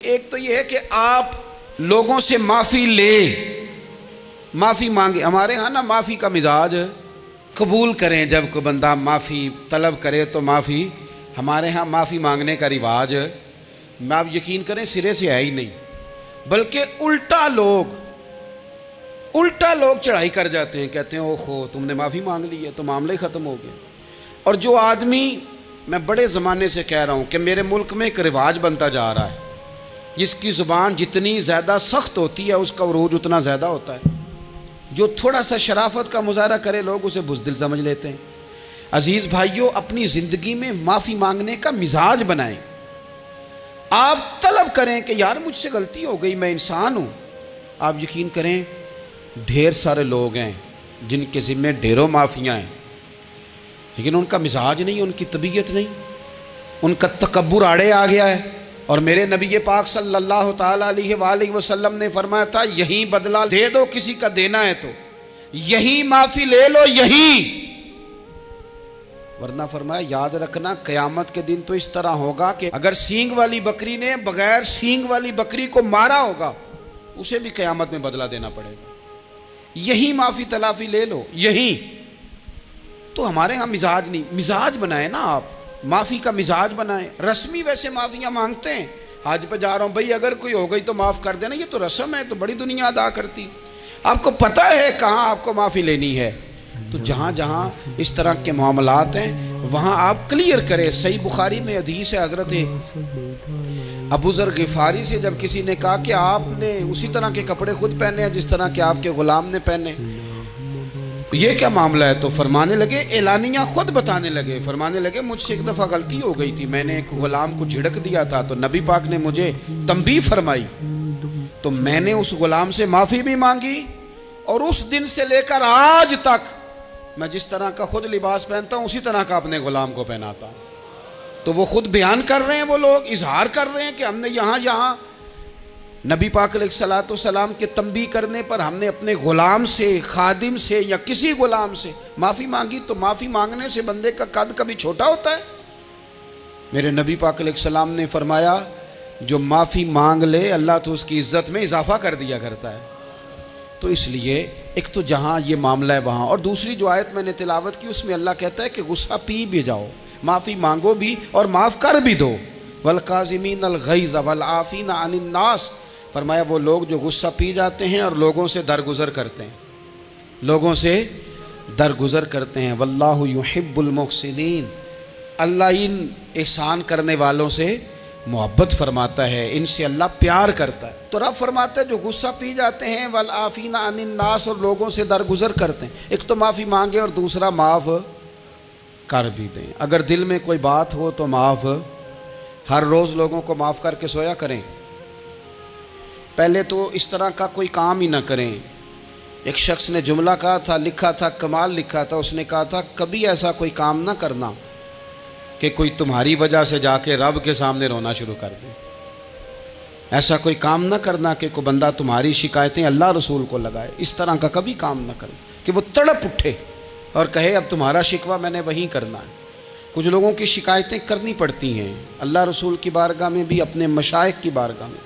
ایک تو یہ ہے کہ آپ لوگوں سے معافی لے، معافی مانگے. ہمارے ہاں نا معافی کا مزاج قبول کریں، جب کوئی بندہ معافی طلب کرے تو معافی. ہمارے ہاں معافی مانگنے کا رواج میں آپ یقین کریں سرے سے ہے ہی نہیں، بلکہ الٹا لوگ چڑھائی کر جاتے ہیں، کہتے ہیں اوہو تم نے معافی مانگ لی ہے تو معاملہ ہی ختم ہو گیا. اور جو آدمی، میں بڑے زمانے سے کہہ رہا ہوں کہ میرے ملک میں ایک رواج بنتا جا رہا ہے، جس کی زبان جتنی زیادہ سخت ہوتی ہے اس کا عروج اتنا زیادہ ہوتا ہے. جو تھوڑا سا شرافت کا مظاہرہ کرے لوگ اسے بزدل سمجھ لیتے ہیں. عزیز بھائیوں، اپنی زندگی میں معافی مانگنے کا مزاج بنائیں. آپ طلب کریں کہ یار مجھ سے غلطی ہو گئی، میں انسان ہوں. آپ یقین کریں ڈھیر سارے لوگ ہیں جن کے ذمہ ڈھیروں معافیاں ہیں، لیکن ان کا مزاج نہیں، ان کی طبیعت نہیں، ان کا تکبر آڑے آ گیا ہے. اور میرے نبی پاک صلی اللہ تعالیٰ علیہ وآلہ وسلم نے فرمایا تھا یہیں بدلہ دے دو کسی کا دینا ہے تو یہیں معافی لے لو، یہیں. ورنہ فرمایا یاد رکھنا قیامت کے دن تو اس طرح ہوگا کہ اگر سینگ والی بکری نے بغیر سینگ والی بکری کو مارا ہوگا اسے بھی قیامت میں بدلہ دینا پڑے گا. یہی معافی تلافی لے لو، یہی. تو ہمارے ہاں مزاج نہیں. مزاج بنائیں نا، آپ معافی کا مزاج بنائیں. رسمی ویسے معافیاں مانگتے ہیں، آج پہ جا رہا ہوں بھائی اگر کوئی ہو گئی تو معاف کر دینا، یہ تو رسم ہے، تو بڑی دنیا ادا کرتی. آپ کو پتہ ہے کہاں آپ کو معافی لینی ہے. تو جہاں جہاں اس طرح کے معاملات ہیں وہاں آپ کلیئر کریں. صحیح بخاری میں حدیث ہے حضرت ابو ذر غفاری سے، جب کسی نے کہا کہ آپ نے اسی طرح کے کپڑے خود پہنے ہیں جس طرح کہ آپ کے غلام نے پہنے، یہ کیا معاملہ ہے؟ تو فرمانے لگے، اعلانیہ خود بتانے لگے، فرمانے لگے مجھ سے ایک دفعہ غلطی ہو گئی تھی، میں نے ایک غلام کو جھڑک دیا تھا تو نبی پاک نے مجھے تنبیہ فرمائی، تو میں نے اس غلام سے معافی بھی مانگی، اور اس دن سے لے کر آج تک میں جس طرح کا خود لباس پہنتا ہوں اسی طرح کا اپنے غلام کو پہناتا ہوں. تو وہ خود بیان کر رہے ہیں، وہ لوگ اظہار کر رہے ہیں کہ ہم نے یہاں نبی پاک علیہ الصلوۃ والسلام کے تنبیہ کرنے پر ہم نے اپنے غلام سے، خادم سے یا کسی غلام سے معافی مانگی. تو معافی مانگنے سے بندے کا قد کبھی چھوٹا ہوتا ہے؟ میرے نبی پاک علیہ السلام نے فرمایا جو معافی مانگ لے اللہ تو اس کی عزت میں اضافہ کر دیا کرتا ہے. تو اس لیے ایک تو جہاں یہ معاملہ ہے وہاں، اور دوسری جو آیت میں نے تلاوت کی اس میں اللہ کہتا ہے کہ غصہ پی بھی جاؤ، معافی مانگو بھی اور معاف کر بھی دو. والکاظمین الغیظ والعافین عن الناس، فرمایا وہ لوگ جو غصہ پی جاتے ہیں اور لوگوں سے درگزر کرتے ہیں، واللہ یحب المحسنین، اللہ ان احسان کرنے والوں سے محبت فرماتا ہے، ان سے اللہ پیار کرتا ہے. تو رب فرماتا ہے جو غصہ پی جاتے ہیں والعافین عن الناس، اور لوگوں سے درگزر کرتے ہیں، ایک تو معافی مانگے اور دوسرا معاف کر بھی دیں. اگر دل میں کوئی بات ہو تو معاف، ہر روز لوگوں کو معاف کر کے سویا کریں. پہلے تو اس طرح کا کوئی کام ہی نہ کریں. ایک شخص نے جملہ کہا تھا، لکھا تھا، کمال لکھا تھا، اس نے کہا تھا کبھی ایسا کوئی کام نہ کرنا کہ کوئی تمہاری وجہ سے جا کے رب کے سامنے رونا شروع کر دے. ایسا کوئی کام نہ کرنا کہ کوئی بندہ تمہاری شکایتیں اللہ رسول کو لگائے. اس طرح کا کبھی کام نہ کرنا کہ وہ تڑپ اٹھے اور کہے اب تمہارا شکوہ میں نے وہیں کرنا ہے. کچھ لوگوں کی شکایتیں کرنی پڑتی ہیں، اللہ رسول کی بارگاہ میں بھی، اپنے مشائخ کی بارگاہ میں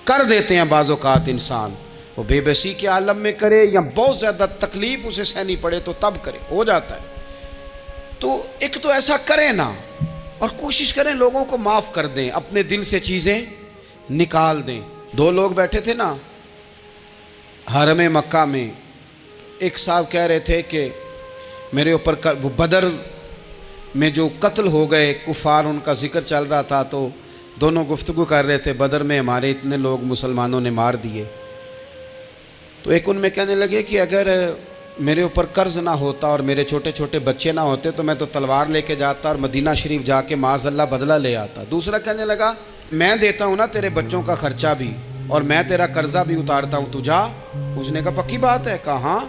کر دیتے ہیں. بعض اوقات انسان وہ بے بسی کے عالم میں کرے یا بہت زیادہ تکلیف اسے سہنی پڑے تو تب کرے، ہو جاتا ہے. تو ایک تو ایسا کریں نا، اور کوشش کریں لوگوں کو معاف کر دیں، اپنے دل سے چیزیں نکال دیں. دو لوگ بیٹھے تھے نا حرم مکہ میں، ایک صاحب کہہ رہے تھے کہ میرے اوپر وہ بدر میں جو قتل ہو گئے کفار، ان کا ذکر چل رہا تھا، تو دونوں گفتگو کر رہے تھے بدر میں ہمارے اتنے لوگ مسلمانوں نے مار دیے. تو ایک ان میں کہنے لگے کہ اگر میرے اوپر قرض نہ ہوتا اور میرے چھوٹے چھوٹے بچے نہ ہوتے تو میں تو تلوار لے کے جاتا اور مدینہ شریف جا کے معاذ اللہ بدلہ لے آتا. دوسرا کہنے لگا میں دیتا ہوں نا تیرے بچوں کا خرچہ بھی اور میں تیرا قرضہ بھی اتارتا ہوں، تو جا. اس نے کہا پکی بات ہے؟ کہا ہاں،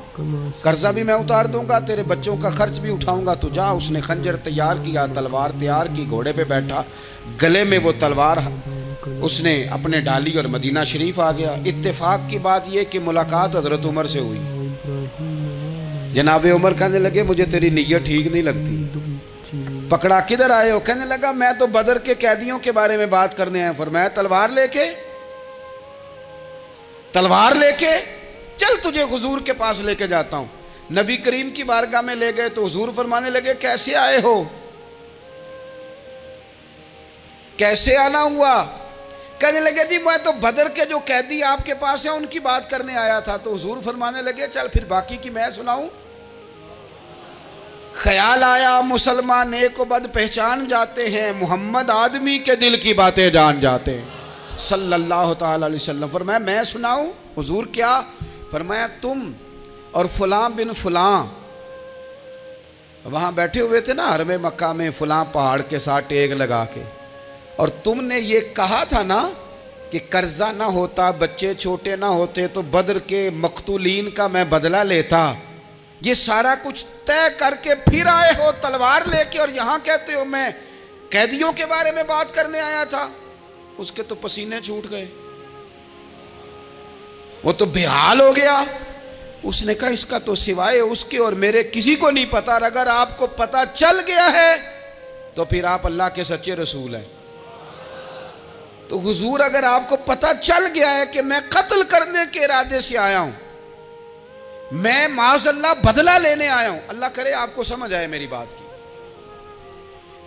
قرضہ بھی میں اتار دوں گا، تیرے بچوں کا خرچ بھی اٹھاؤں گا، تو جا. اس نے خنجر تیار کیا، تلوار تیار کی، گھوڑے پہ بیٹھا، گلے میں وہ تلوار اس نے اپنے ڈالی اور مدینہ شریف آ گیا. اتفاق کی بات یہ کہ ملاقات حضرت عمر سے ہوئی. جناب عمر کہنے لگے مجھے تیری نیت ٹھیک نہیں لگتی. پکڑا کدھر آئے ہو؟ کہنے لگا میں تو بدر کے قیدیوں کے بارے میں بات کرنے آیا. فرمایا تلوار لے کے؟ تلوار لے کے چل تجھے حضور کے پاس لے کے جاتا ہوں. نبی کریم کی بارگاہ میں لے گئے تو حضور فرمانے لگے کیسے آئے ہو, کیسے آنا ہوا؟ کہنے لگے جی میں تو بدر کے جو قیدی آپ کے پاس ہیں ان کی بات کرنے آیا تھا. تو حضور فرمانے لگے چل پھر باقی کی میں سناؤں. خیال آیا مسلمان نیک و بد پہچان جاتے ہیں, محمد آدمی کے دل کی باتیں جان جاتے ہیں صلی اللہ تعالی علیہ وسلم. فرمایا میں سناؤں؟ حضور کیا؟ فرمایا تم اور فلاں بن فلاں وہاں بیٹھے ہوئے تھے نا حرم مکہ میں فلاں پہاڑ کے ساتھ ٹیک لگا کے, اور تم نے یہ کہا تھا نا کہ قرضہ نہ ہوتا, بچے چھوٹے نہ ہوتے تو بدر کے مقتولین کا میں بدلہ لیتا. یہ سارا کچھ طے کر کے پھر آئے ہو تلوار لے کے, اور یہاں کہتے ہو میں قیدیوں کے بارے میں بات کرنے آیا تھا. اس کے تو پسینے چھوٹ گئے, وہ تو بے حال ہو گیا. اس نے کہا اس کا تو سوائے اس کے اور میرے کسی کو نہیں پتا, اور اگر آپ کو پتا چل گیا ہے تو پھر آپ اللہ کے سچے رسول ہیں. تو حضور اگر آپ کو پتا چل گیا ہے کہ میں قتل کرنے کے ارادے سے آیا ہوں, میں معاذ اللہ بدلہ لینے آیا ہوں, اللہ کرے آپ کو سمجھ آئے میری بات کی.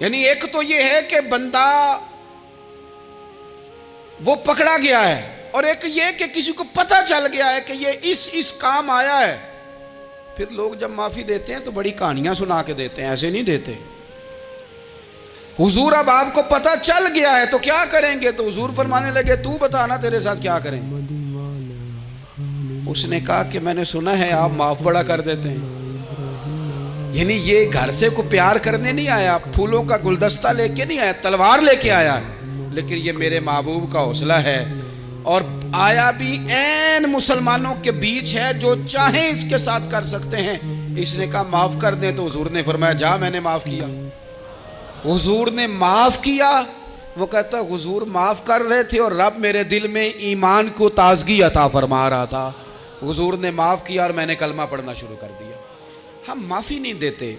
یعنی ایک تو یہ ہے کہ بندہ وہ پکڑا گیا ہے, اور ایک یہ کہ کسی کو پتا چل گیا ہے کہ یہ اس کام آیا ہے. پھر لوگ جب معافی دیتے ہیں تو بڑی کہانیاں سنا کے دیتے ہیں, ایسے نہیں دیتے. حضور اب آپ کو پتا چل گیا ہے تو کیا کریں گے؟ تو حضور فرمانے لگے تو بتانا تیرے ساتھ کیا کریں. اس نے کہا کہ میں نے سنا ہے آپ معاف بڑا کر دیتے ہیں. یعنی یہ گھر سے کو پیار کرنے نہیں آیا, پھولوں کا گلدستہ لے کے نہیں آیا, تلوار لے کے آیا, لیکن یہ میرے محبوب کا حوصلہ ہے. اور آیا بھی عین مسلمانوں کے بیچ ہے, جو چاہیں اس کے ساتھ کر سکتے ہیں. اس نے کہا معاف کر دیں, تو حضور نے فرمایا جا میں نے معاف کیا. حضور نے معاف کیا. وہ کہتا حضور معاف کر رہے تھے اور رب میرے دل میں ایمان کو تازگی عطا فرما رہا تھا. حضور نے معاف کیا اور میں نے کلمہ پڑھنا شروع کر دیا. ہم معافی نہیں دیتے,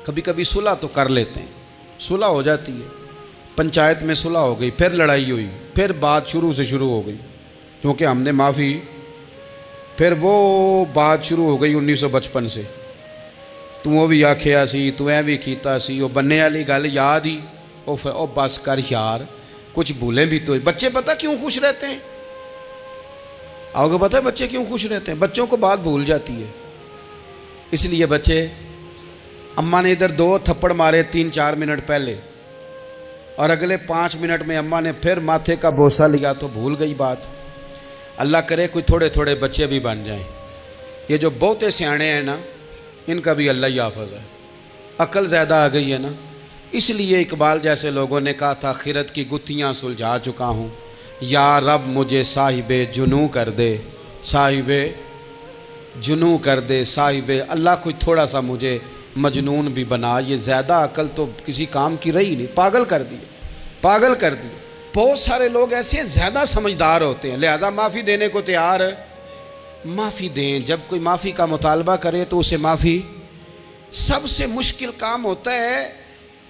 کبھی کبھی صلح تو کر لیتے ہیں, صلح ہو جاتی ہے, پنچایت میں صلح ہو گئی, پھر لڑائی ہوئی, پھر بات شروع سے شروع ہو گئی کیونکہ ہم نے معافی, پھر وہ بات شروع ہو گئی 1955 سے. تو بھی آکھیا سی, تو اے بھی کیتا سی, وہ بننے والی گل یاد ہی, او بس کر یار, کچھ بھولیں بھی تو. بچے پتہ کیوں خوش رہتے ہیں؟ آپ کو پتہ ہے بچے کیوں خوش رہتے ہیں؟ بچوں کو بات بھول جاتی ہے. اس لیے بچے, اماں نے ادھر 2 تھپڑ مارے 3-4 منٹ پہلے, اور اگلے 5 منٹ میں اماں نے پھر ماتھے کا بوسہ لیا تو بھول گئی بات. اللہ کرے کوئی تھوڑے تھوڑے بچے بھی بن جائیں. یہ جو بہتے سیانے ہیں نا, ان کا بھی اللہ ہی حافظ ہے, عقل زیادہ آ گئی ہے نا. اس لیے اقبال جیسے لوگوں نے کہا تھا خرد کی گتھیاں سلجھا چکا ہوں, یا رب مجھے صاحب جنوں کر دے, صاحب جنوں کر دے, صاحب اللہ کوئی تھوڑا سا مجھے مجنون بھی بنا. یہ زیادہ عقل تو کسی کام کی رہی نہیں, پاگل کر دی, پاگل کر دی. بہت سارے لوگ ایسے ہیں زیادہ سمجھدار ہوتے ہیں, لہذا معافی دینے کو تیار ہے. معافی دیں, جب کوئی معافی کا مطالبہ کرے تو اسے معافی. سب سے مشکل کام ہوتا ہے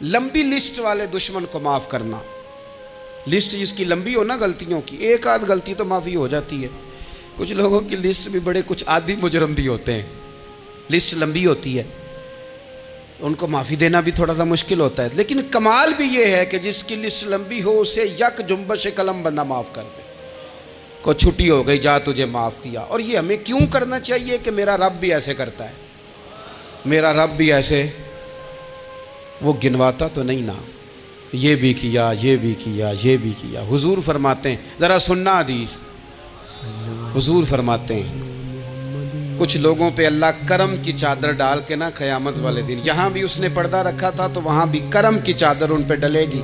لمبی لسٹ والے دشمن کو معاف کرنا. لسٹ جس کی لمبی ہو نا غلطیوں کی, ایک آدھ غلطی تو معافی ہو جاتی ہے. کچھ لوگوں کی لسٹ بھی بڑے کچھ عادی مجرم بھی ہوتے ہیں, لسٹ لمبی ہوتی ہے, ان کو معافی دینا بھی تھوڑا سا مشکل ہوتا ہے. لیکن کمال بھی یہ ہے کہ جس کی لسٹ لمبی ہو اسے یک جنبش قلم بندہ معاف کر دے. کو چھٹی ہو گئی, جا تجھے معاف کیا. اور یہ ہمیں کیوں کرنا چاہیے کہ میرا رب بھی ایسے کرتا ہے, میرا رب بھی ایسے, وہ گنواتا تو نہیں نا, یہ بھی کیا, یہ بھی کیا, یہ بھی کیا. حضور فرماتے ہیں, ذرا سننا حدیث, حضور فرماتے ہیں کچھ لوگوں پہ اللہ کرم کی چادر ڈال کے نا قیامت والے دن, یہاں بھی اس نے پردہ رکھا تھا تو وہاں بھی کرم کی چادر ان پہ ڈلے گی.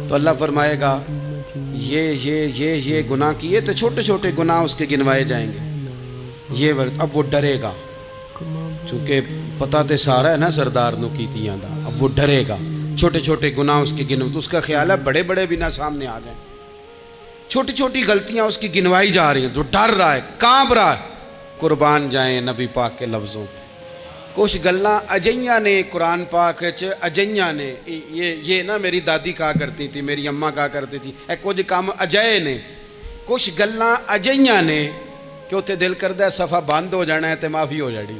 تو اللہ فرمائے گا یہ گناہ کیے تو چھوٹے چھوٹے گناہ اس کے گنوائے جائیں گے. یہ اب وہ ڈرے گا, چونکہ پتہ تے سارا ہے نا سردار نو کیتیاں دا, اب وہ ڈرے گا. چھوٹے چھوٹے گناہ اس کے گنو, تو اس کا خیال ہے بڑے بڑے بھی نہ سامنے آ جائیں. چھوٹی چھوٹی غلطیاں اس کی گنوائی جا رہی ہیں, جو ڈر رہا ہے, کانپ رہا ہے. قربان جائیں نبی پاک کے لفظوں پہ. کچھ گلاں اجیاں نے قرآن پاک اجیاں نے, یہ نا میری دادی کہا کرتی تھی, میری اماں کہا کرتی تھی, کچھ کام اجائے نے. ਕੁਛ ਗੱਲਾਂ ਅਜਿਹੀਆਂ ਨੇ ਕਿ ਉੱਥੇ ਦਿਲ ਕਰਦਾ ਸਫਾ ਬੰਦ ਹੋ ਜਾਣਾ ਹੈ ਤੇ ਮਾਫੀ ਹੋ ਜਾਣੀ,